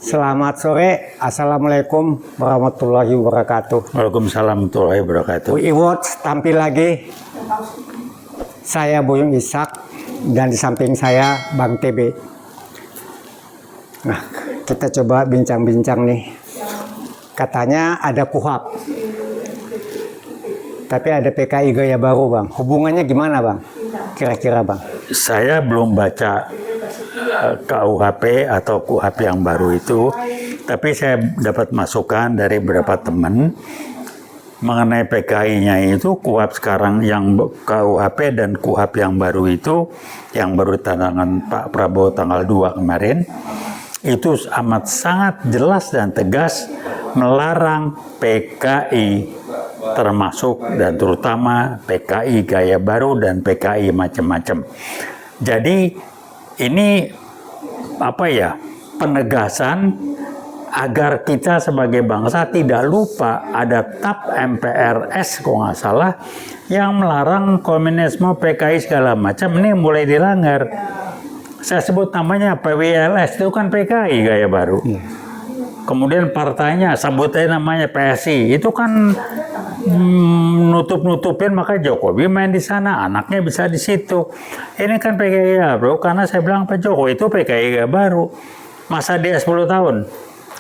Selamat sore, Assalamualaikum warahmatullahi wabarakatuh. Waalaikumsalam warahmatullahi wabarakatuh. Watch tampil lagi. Saya Buyung Ishak dan di samping saya Bang TB. Nah, kita coba bincang-bincang nih. Katanya ada KUHP, tapi ada PKI gaya baru, Bang. Hubungannya gimana, Bang? Kira-kira, Bang? Saya belum baca KUHP atau KUHP yang baru itu, tapi saya dapat masukan dari beberapa teman mengenai PKI-nya itu. KUHP sekarang yang KUHP dan KUHP yang baru itu, yang baru ditandatangan Pak Prabowo tanggal 2 kemarin, itu amat sangat jelas dan tegas melarang PKI, termasuk dan terutama PKI gaya baru dan PKI macam-macam. Jadi ini penegasan agar kita sebagai bangsa tidak lupa ada TAP MPRS kalau nggak salah yang melarang komunisme, PKI segala macam ini mulai dilanggar. Saya sebut namanya PWLS, itu kan PKI gaya baru. Kemudian partainya sebut aja namanya PSI, itu kan nutup-nutupin, maka Jokowi main di sana, anaknya bisa di situ. Ini kan PKI ya bro, karena saya bilang Pak Jokowi itu PKI gaya baru. Masa dia 10 tahun,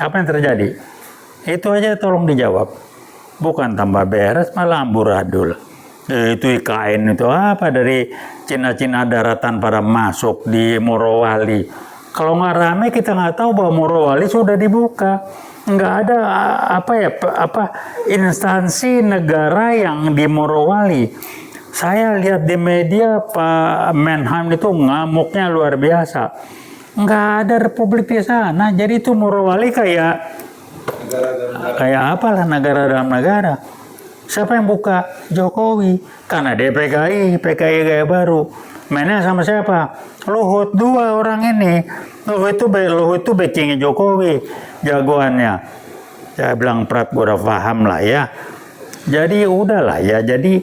apa yang terjadi? Itu aja tolong dijawab. Bukan tambah beres, malah amburadul. Itu IKN itu apa dari Cina-Cina daratan pada masuk di Morowali. Kalau nggak rame kita nggak tahu bahwa Morowali sudah dibuka. Nggak ada instansi negara yang di Morowali. Saya lihat di media Pak Menhan itu ngamuknya luar biasa. Nggak ada republik di sana. Jadi itu Morowali kayak apalah negara dalam negara. Siapa yang buka? Jokowi. Karena dia PKI gaya baru. Mainnya sama siapa? Luhut, 2 orang ini. Luhut itu backingnya Jokowi, jagoannya. Saya bilang Prat, gue udah paham lah ya. Jadi udahlah ya. Jadi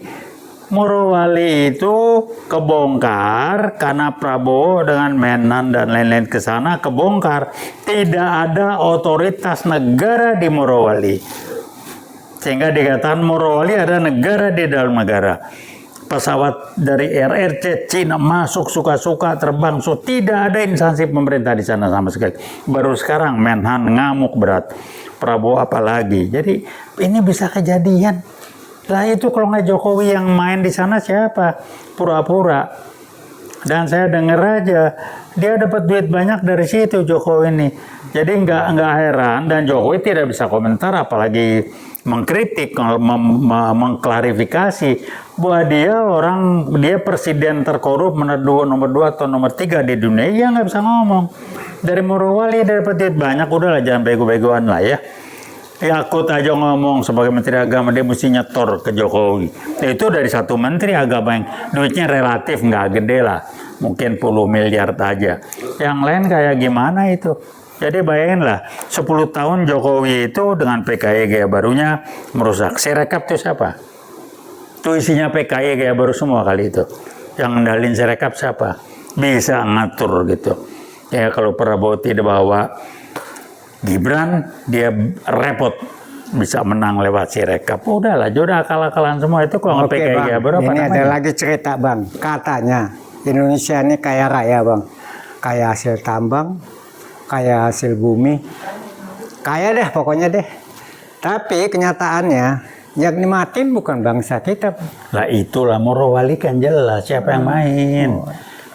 Morowali itu kebongkar karena Prabowo dengan Menan dan lain-lain ke sana kebongkar. Tidak ada otoritas negara di Morowali. Sehingga dikatakan Morowali ada negara di dalam negara. Pesawat dari RRC Cina masuk suka-suka terbang, so tidak ada instansi pemerintah di sana sama sekali. Baru sekarang Menhan ngamuk berat, Prabowo apalagi. Jadi ini bisa kejadian. Lah itu kalau nggak Jokowi yang main di sana siapa? Pura-pura. Dan saya dengar aja dia dapat duit banyak dari situ Jokowi ini. Jadi nggak heran, dan Jokowi tidak bisa komentar apalagi mengkritik, mengklarifikasi bahwa dia presiden terkorup nomor 2 atau nomor 3 di dunia. Ya nggak bisa ngomong. Dari Morowali dia dapat duit banyak, udahlah jangan bego-begoan lah ya. Yakut aja ngomong sebagai Menteri Agama dia mesti nyetor ke Jokowi. Itu dari satu Menteri Agama yang duitnya relatif nggak gede lah, mungkin puluh miliar aja. Yang lain kayak gimana itu? Jadi bayanginlah 10 tahun Jokowi itu dengan PKI gaya barunya merusak. Sirekap itu siapa? Itu isinya PKI gaya baru semua kali itu. Yang ngendalin Sirekap siapa? Bisa ngatur gitu. Ya kalau Prabowo tidak bawa Gibran, dia repot bisa menang lewat Sirekap. Udahlah, jodoh akal-akalan semua itu kalau PKI gaya baru apa namanya? Ini ada lagi cerita Bang. Katanya Indonesia ini kaya raya Bang. Kaya hasil tambang, kaya hasil bumi, kaya deh pokoknya deh. Tapi kenyataannya yang nikmatin bukan bangsa kita. Lah itulah Morowali kan jelas siapa yang main.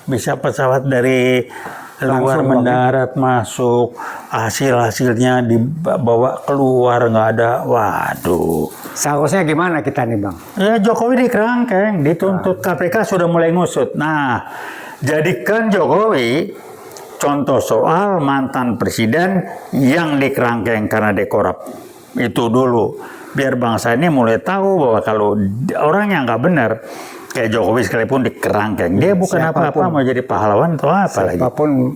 Bisa pesawat dari luar mendarat masuk, hasilnya dibawa keluar nggak ada. Waduh. Seharusnya gimana kita nih Bang? Ya Jokowi dikerangkeng, dituntut KPK sudah mulai ngusut. Nah, jadikan Jokowi contoh soal mantan presiden yang dikerangkeng karena dekorup. Itu dulu. Biar bangsa ini mulai tahu bahwa kalau orang yang nggak benar, kayak Jokowi sekalipun dikerangkeng, dia bukan apa-apa mau jadi pahlawan atau apa lagi. Siapapun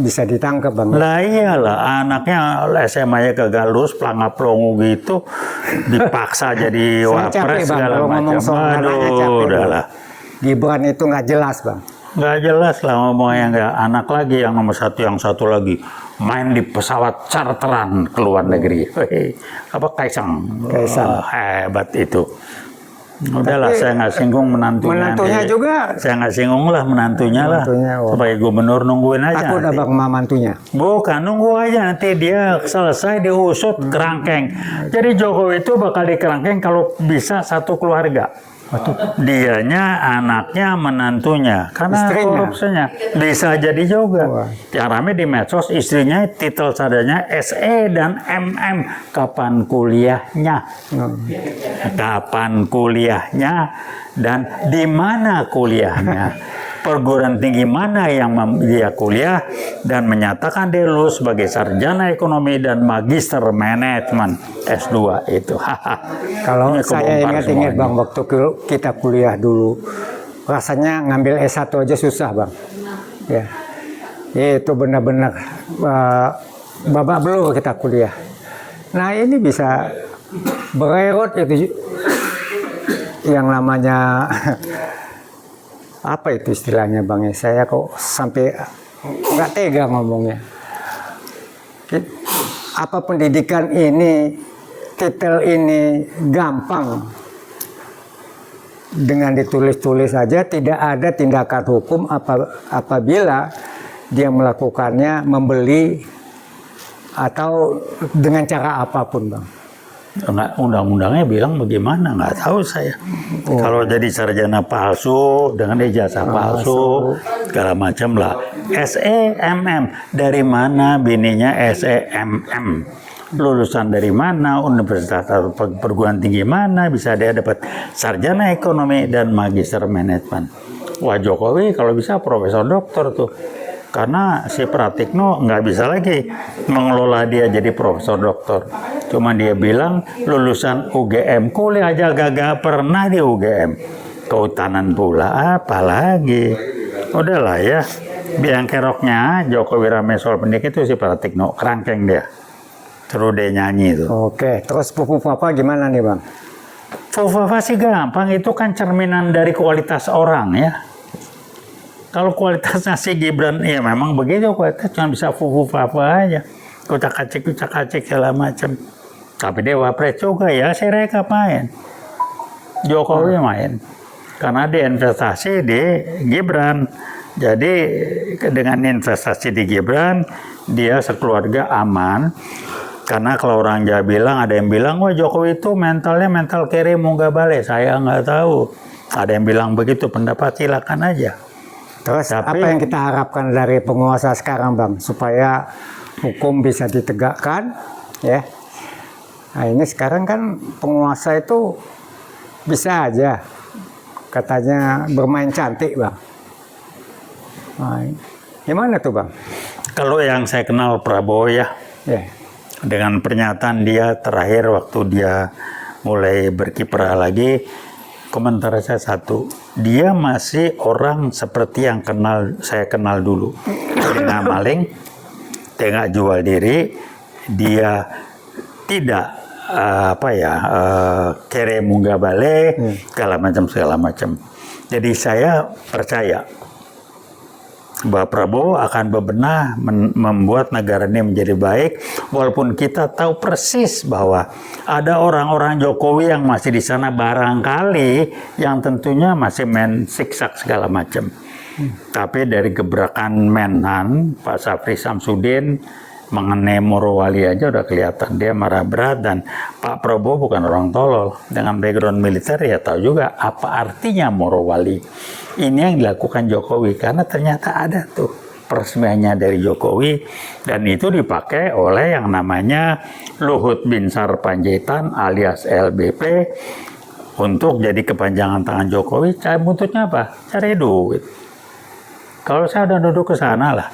bisa ditangkap Bang. Lah iyalah, anaknya SMA-nya kagak lulus, pelangap-pelongo gitu, dipaksa jadi wapres segala macam. Aduh, udahlah. Gibran itu nggak jelas Bang. nggak jelas lah ngomongnya, nggak anak lagi yang nomor satu, yang satu lagi main di pesawat charteran ke luar negeri. Hei, apa Kaisang. Wah, hebat itu. Udahlah, saya nggak singgung menantunya. Menantunya juga. Saya nggak singgung lah menantunya lah. Sebagai gubernur nungguin aja. Aku udah bang mantunya. Bukan, nunggu aja nanti dia selesai diusut kerangkeng. Jadi Jokowi itu bakal dikerangkeng kalau bisa satu keluarga. Dianya, anaknya, menantunya, karena korupsinya bisa jadi juga. Yang rame di medsos, istrinya titel sadanya SE dan MM. Kapan kuliahnya? Kapan kuliahnya? Dan di mana kuliahnya? Perguruan tinggi mana yang dia kuliah, dan menyatakan dia lulus sebagai sarjana ekonomi dan magister manajemen S2 itu. Kalau saya ingat bang, waktu kita kuliah dulu, rasanya ngambil S1 aja susah bang. Ya, itu benar-benar babak belur kita kuliah. Nah ini bisa bererot itu yang namanya apa itu istilahnya bang ya, saya kok sampai nggak tega ngomongnya. Apa pendidikan ini, titel ini gampang dengan ditulis-tulis saja, tidak ada tindakan hukum apabila dia melakukannya, membeli atau dengan cara apapun bang. Undang-undangnya bilang bagaimana, nggak tahu saya. Kalau jadi sarjana palsu dengan ijazah palsu segala macam lah. SEMM, dari mana bininya SEMM? Lulusan dari mana, universitas atau perguruan tinggi mana bisa dia dapat sarjana ekonomi dan magister manajemen? Wah, Jokowi kalau bisa profesor doktor tuh. Karena si Pratikno nggak bisa lagi mengelola dia jadi profesor doktor. Cuma dia bilang lulusan UGM, kuliah aja gak pernah di UGM. Kehutanan pula, apalagi. Udahlah ya, biang keroknya Jokowi rame soal pendidikan itu si Pratikno, kerangkeng dia. Terus dia nyanyi itu. Oke, terus Fufu Papa gimana nih bang? Fufu Papa sih gampang, itu kan cerminan dari kualitas orang ya. Kalau kualitasnya si Gibran, ya memang begitu kualitas, cuma bisa fufu apa aja. Kucak-kacik segala macam. Tapi dia wapres juga ya, si Rekap main. Jokowi main. Karena dia investasi di Gibran. Jadi dengan investasi di Gibran, dia sekeluarga aman. Karena kalau orang Jawa bilang, ada yang bilang, wah Jokowi itu mentalnya mental kere munggah balik. Saya nggak tahu. Ada yang bilang begitu, pendapat silakan aja. Terus apa yang kita harapkan dari penguasa sekarang bang, supaya hukum bisa ditegakkan ya? Nah ini sekarang kan penguasa itu bisa aja katanya bermain cantik bang. Nah, gimana tuh bang? Kalau yang saya kenal Prabowo ya, dengan pernyataan dia terakhir waktu dia mulai berkiprah lagi, komentar saya satu, dia masih orang seperti yang saya kenal dulu. Dia nggak maling, dia nggak jual diri, dia tidak kere munggah balik, segala macam. Jadi saya percaya bahwa Prabowo akan bebenah membuat negara ini menjadi baik, walaupun kita tahu persis bahwa ada orang-orang Jokowi yang masih di sana barangkali yang tentunya masih main siksak segala macam. Tapi dari gebrakan Menhan Pak Syafri Samsudin mengenai Morowali aja udah kelihatan dia marah berat, dan Pak Prabowo bukan orang tolol, dengan background militer ya tahu juga apa artinya Morowali. Ini yang dilakukan Jokowi karena ternyata ada tuh peresmiannya dari Jokowi, dan itu dipakai oleh yang namanya Luhut Binsar Panjaitan alias LBP untuk jadi kepanjangan tangan Jokowi. Cara buntutnya apa? Cari duit. Kalau saya udah duduk ke sana lah,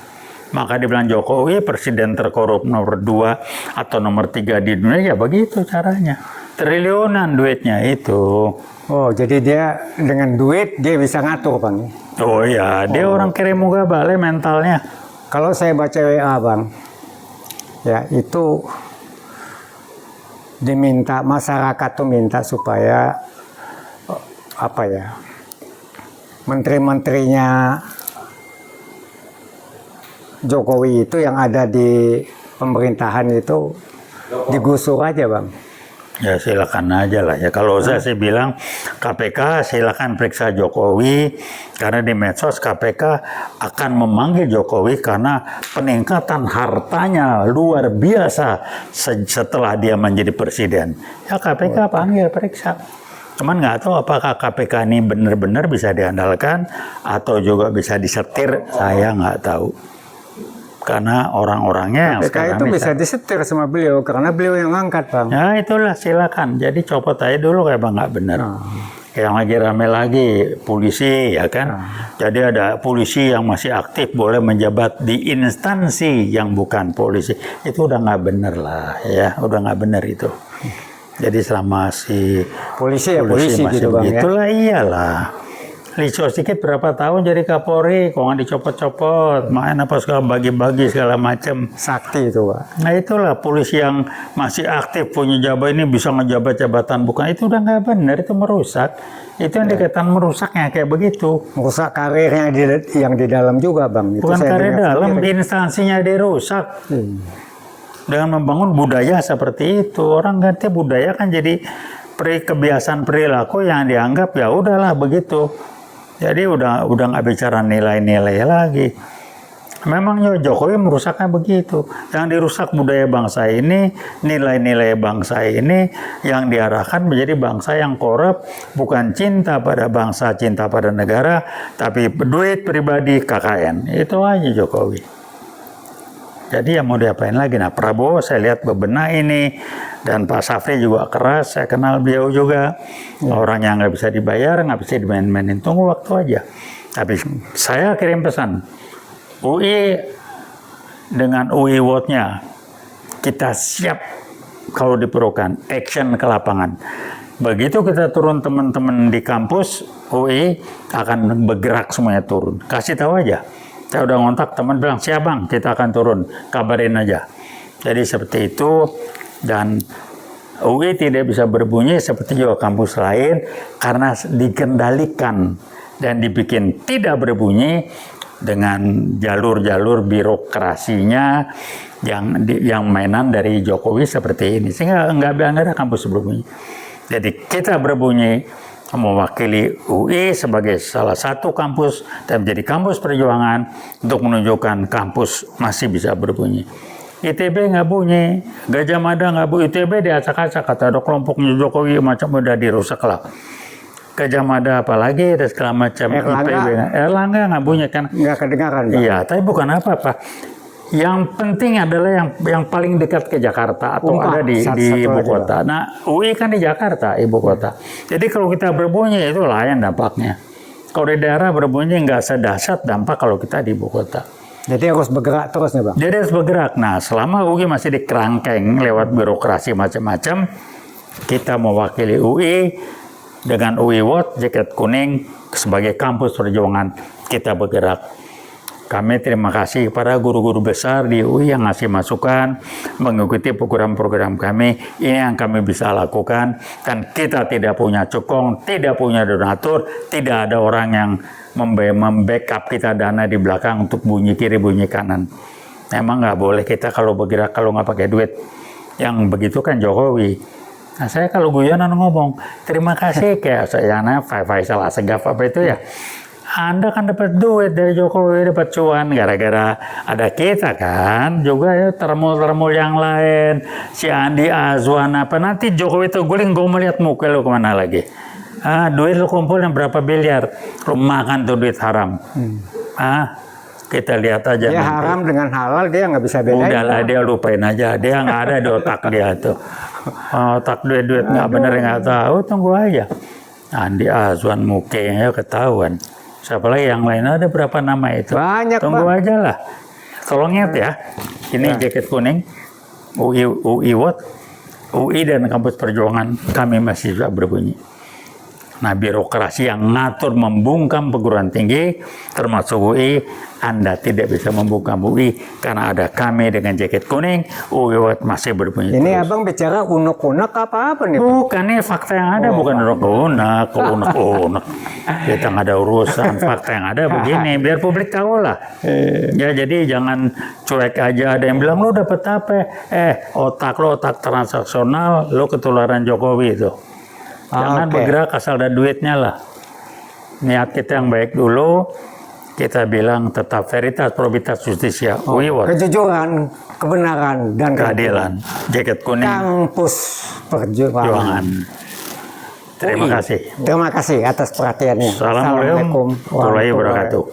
maka dibilang Jokowi presiden terkorup nomor 2 atau nomor 3 di dunia, ya begitu caranya. Triliunan duitnya itu. Oh, jadi dia dengan duit dia bisa ngatur bang? Oh iya, dia orang kere munggah balik mentalnya. Kalau saya baca WA bang, ya itu diminta, masyarakat tuh minta supaya menteri-menterinya Jokowi itu yang ada di pemerintahan itu digusur aja bang? Ya silakan aja lah ya. Kalau saya sih bilang KPK silakan periksa Jokowi, karena di medsos KPK akan memanggil Jokowi karena peningkatan hartanya luar biasa setelah dia menjadi presiden. Ya KPK panggil periksa. Cuman nggak tahu apakah KPK ini benar-benar bisa diandalkan atau juga bisa disetir, saya nggak tahu. Karena orang-orangnya yang KPK sekarang itu bisa disetir sama beliau karena beliau yang angkat bang. Ya itulah silakan. Jadi copot aja dulu kayak bang nggak benar. Yang lagi rame lagi polisi ya kan. Jadi ada polisi yang masih aktif boleh menjabat di instansi yang bukan polisi. Itu udah nggak benar lah ya. Udah nggak benar itu. Jadi selama si Polisi ya polisi masih gitu bang ya. begitulah iyalah. Licor sedikit berapa tahun jadi Kapolri, kok nggak dicopot-copot, main apa segala bagi-bagi segala macam. Sakti itu pak. Nah itulah polisi yang masih aktif punya jabatan ini bisa ngejabat jabatan, bukan itu udah nggak benar, itu merusak. Itu yang dikatakan merusaknya kayak begitu. Merusak karirnya yang di dalam juga bang. Itu Bukan saya karir dengar dalam, sendiri. instansinya dirusak. Dengan membangun budaya seperti itu, orang ganti budaya kan jadi kebiasaan perilaku yang dianggap ya udahlah begitu. Jadi udah nggak bicara nilai-nilai lagi. Memang Jokowi merusaknya begitu. Yang dirusak budaya bangsa ini, nilai-nilai bangsa ini yang diarahkan menjadi bangsa yang korup, bukan cinta pada bangsa, cinta pada negara, tapi duit pribadi KKN. Itu aja Jokowi. Jadi ya mau diapain lagi? Nah Prabowo saya lihat bebenah ini, dan Pak Safri juga keras, saya kenal beliau juga. Orang yang nggak bisa dibayar, nggak bisa dimain-mainin, tunggu waktu aja. Tapi saya kirim pesan, UI dengan UI Watch-nya, kita siap kalau diperlukan, action ke lapangan. Begitu kita turun teman-teman di kampus, UI akan bergerak semuanya turun. Kasih tahu aja. Saya udah ngontak teman bilang, siap bang, kita akan turun, kabarin aja. Jadi seperti itu, dan UI tidak bisa berbunyi seperti juga kampus lain, karena dikendalikan dan dibikin tidak berbunyi dengan jalur-jalur birokrasinya yang mainan dari Jokowi seperti ini. Sehingga nggak ada kampus berbunyi. Jadi kita berbunyi, mewakili UI sebagai salah satu kampus dan menjadi kampus perjuangan untuk menunjukkan kampus masih bisa berbunyi. ITB nggak bunyi, Gajah Mada nggak bunyi, ITB diacak-acak, kata ada kelompoknya Jokowi macam udah dirusak lah. Gajah Mada apalagi ada segala macam. Erlangga nggak bunyi kan? Nggak kedengaran. Iya, tapi bukan apa-apa. Yang penting adalah yang paling dekat ke Jakarta atau ada di ibu kota. Nah, UI kan di Jakarta, ibu kota. Jadi kalau kita berbunyi itu lain dampaknya. Kalau di daerah berbunyi nggak sedahsyat dampak kalau kita di ibu kota. Jadi harus bergerak terus nih bang? Jadi harus bergerak. Nah, selama UI masih dikerangkeng lewat birokrasi macam-macam, kita mewakili UI dengan UI Watch, jaket kuning, sebagai kampus perjuangan, kita bergerak. Kami terima kasih kepada guru-guru besar di UI yang ngasih masukan, mengikuti program-program kami. Ini yang kami bisa lakukan, dan kita tidak punya cukong, tidak punya donatur, tidak ada orang yang membackup kita dana di belakang untuk bunyi kiri, bunyi kanan. Memang nggak boleh kita kalau bergerak kalau nggak pakai duit. Yang begitu kan Jokowi. Nah saya kalau guyonan ngomong, terima kasih kayak saya Faisal Assegaf apa itu ya. Anda kan dapat duit dari Jokowi, dapat cuan gara-gara ada kita kan, juga ya termul-termul yang lain, si Andi Azwan apa, nanti Jokowi itu guling, gue melihat muka lu kemana lagi. Duit lu kumpul yang berapa miliar, lu makan tuh duit haram. Kita lihat aja. Ya haram dengan halal dia nggak bisa bedain. Udahlah dia lupain aja, dia nggak ada di otak dia tuh. Otak duit nggak bener nggak tahu, tunggu aja. Andi Azwan mukanya ketahuan. Siapa lagi yang lain, ada berapa nama itu? Banyak, tunggu Bang. aja lah. Tolong ingat ya. Ini jaket kuning, UI Watch, UI dan kampus perjuangan kami masih bisa berbunyi. Nah, birokrasi yang ngatur membungkam perguruan tinggi, termasuk UI, Anda tidak bisa membungkam UI karena ada kami dengan jaket kuning, UI masih berbunyi Ini terus. abang bicara unek-unek apa nih Pak? Bukan, ini fakta yang ada, bukan unek-unek. Kita nggak ada urusan, fakta yang ada begini, biar publik tahu lah. Ya, jadi jangan cuek aja, ada yang bilang, lo dapet apa? Otak lo otak transaksional, lo ketularan Jokowi itu. Jangan Oke. bergerak asal ada duitnya lah. Niat kita yang baik dulu, kita bilang tetap veritas, probitas, justisia, Kejujuran, kebenaran, dan keadilan. Jaket kuning, Kampus Perjuangan. perjuangan. Terima UI. kasih. Terima kasih atas perhatiannya. Assalamualaikum warahmatullahi wabarakatuh.